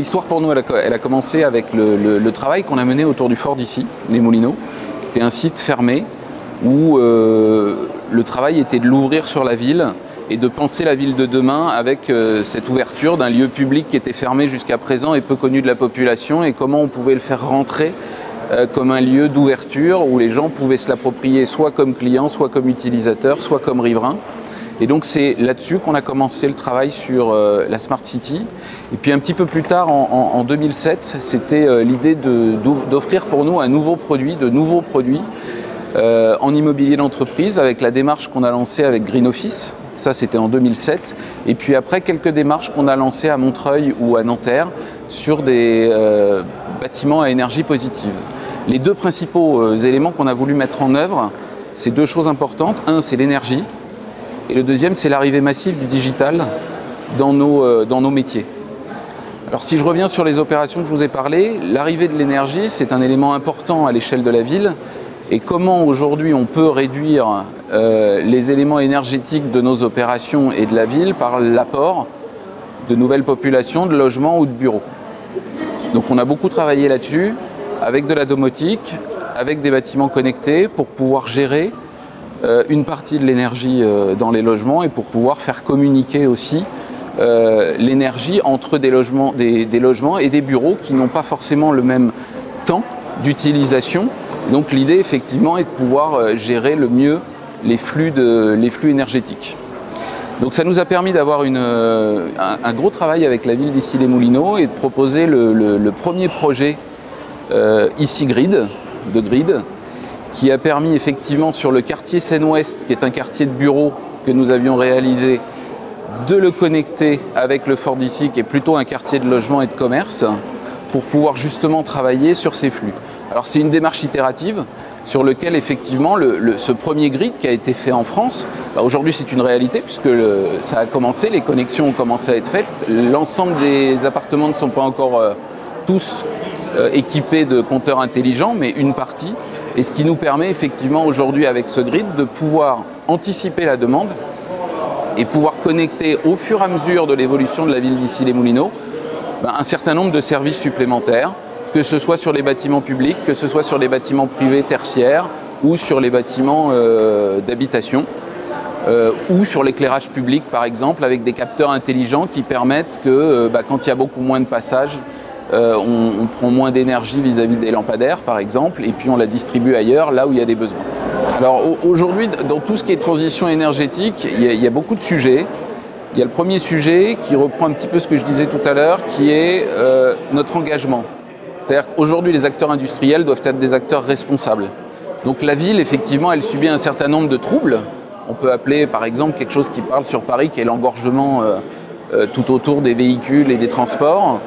l'histoire pour nous, elle a commencé avec le travail qu'on a mené autour du fort d'Issy, les Moulineaux, qui était un site fermé où le travail était de l'ouvrir sur la ville et de penser la ville de demain avec cette ouverture d'un lieu public qui était fermé jusqu'à présent et peu connu de la population, et comment on pouvait le faire rentrer comme un lieu d'ouverture où les gens pouvaient se l'approprier soit comme clients, soit comme utilisateurs, soit comme riverains. Et donc c'est là-dessus qu'on a commencé le travail sur la Smart City. Et puis un petit peu plus tard, en 2007, c'était l'idée d'offrir pour nous un nouveau produit, de nouveaux produits en immobilier d'entreprise, avec la démarche qu'on a lancée avec Green Office. Ça, c'était en 2007. Et puis après, quelques démarches qu'on a lancées à Montreuil ou à Nanterre sur des bâtiments à énergie positive. Les deux principaux éléments qu'on a voulu mettre en œuvre, c'est deux choses importantes. Un, c'est l'énergie. Et le deuxième, c'est l'arrivée massive du digital dans nos métiers. Alors si je reviens sur les opérations que je vous ai parlé, l'arrivée de l'énergie, c'est un élément important à l'échelle de la ville. Et comment aujourd'hui on peut réduire les éléments énergétiques de nos opérations et de la ville par l'apport de nouvelles populations, de logements ou de bureaux. Donc on a beaucoup travaillé là-dessus, avec de la domotique, avec des bâtiments connectés pour pouvoir gérer une partie de l'énergie dans les logements et pour pouvoir faire communiquer aussi l'énergie entre des logements et des bureaux qui n'ont pas forcément le même temps d'utilisation. Donc l'idée effectivement est de pouvoir gérer le mieux les flux énergétiques. Donc ça nous a permis d'avoir un gros travail avec la ville d'Issy-les-Moulineaux et de proposer le premier projet Issy Grid, de Grid, qui a permis effectivement sur le quartier Seine-Ouest, qui est un quartier de bureaux que nous avions réalisé, de le connecter avec le fort d'Issy, qui est plutôt un quartier de logement et de commerce, pour pouvoir justement travailler sur ces flux. Alors c'est une démarche itérative sur laquelle effectivement ce premier grid qui a été fait en France, aujourd'hui c'est une réalité puisque ça a commencé, les connexions ont commencé à être faites. L'ensemble des appartements ne sont pas encore tous équipés de compteurs intelligents, mais une partie. Et ce qui nous permet effectivement aujourd'hui avec ce grid de pouvoir anticiper la demande et pouvoir connecter au fur et à mesure de l'évolution de la ville d'Issy-les-Moulineaux un certain nombre de services supplémentaires, que ce soit sur les bâtiments publics, que ce soit sur les bâtiments privés tertiaires ou sur les bâtiments d'habitation ou sur l'éclairage public par exemple, avec des capteurs intelligents qui permettent que quand il y a beaucoup moins de passages, on prend moins d'énergie vis-à-vis des lampadaires par exemple, et puis on la distribue ailleurs, là où il y a des besoins. Alors aujourd'hui, dans tout ce qui est transition énergétique, il y a beaucoup de sujets. Il y a le premier sujet qui reprend un petit peu ce que je disais tout à l'heure, qui est notre engagement. C'est-à-dire qu'aujourd'hui, les acteurs industriels doivent être des acteurs responsables. Donc la ville, effectivement, elle subit un certain nombre de troubles. On peut appeler, par exemple, quelque chose qui parle sur Paris, qui est l'engorgement tout autour des véhicules et des transports.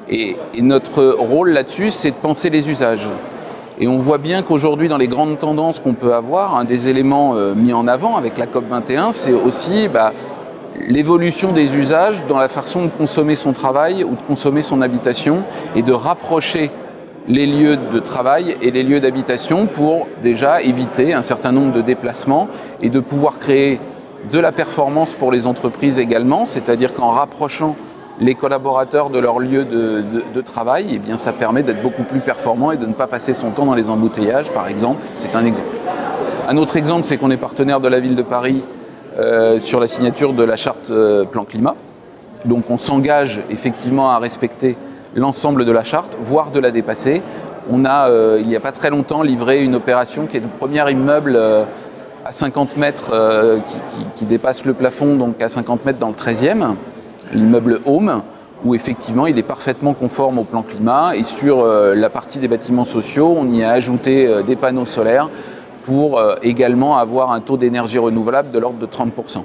Et notre rôle là-dessus, c'est de penser les usages. Et on voit bien qu'aujourd'hui, dans les grandes tendances qu'on peut avoir, un des éléments mis en avant avec la COP21, c'est aussi l'évolution des usages dans la façon de consommer son travail ou de consommer son habitation et de rapprocher les lieux de travail et les lieux d'habitation pour déjà éviter un certain nombre de déplacements et de pouvoir créer de la performance pour les entreprises également, c'est-à-dire qu'en rapprochant les collaborateurs de leur lieu de travail, eh bien, ça permet d'être beaucoup plus performant et de ne pas passer son temps dans les embouteillages, par exemple. C'est un exemple. Un autre exemple, c'est qu'on est partenaire de la ville de Paris sur la signature de la charte plan climat. Donc on s'engage effectivement à respecter l'ensemble de la charte, voire de la dépasser. On a, il n'y a pas très longtemps, livré une opération qui est le premier immeuble à 50 mètres qui dépasse le plafond, donc à 50 mètres dans le 13e, l'immeuble Home, où effectivement il est parfaitement conforme au plan climat. Et sur la partie des bâtiments sociaux, on y a ajouté des panneaux solaires pour également avoir un taux d'énergie renouvelable de l'ordre de 30%.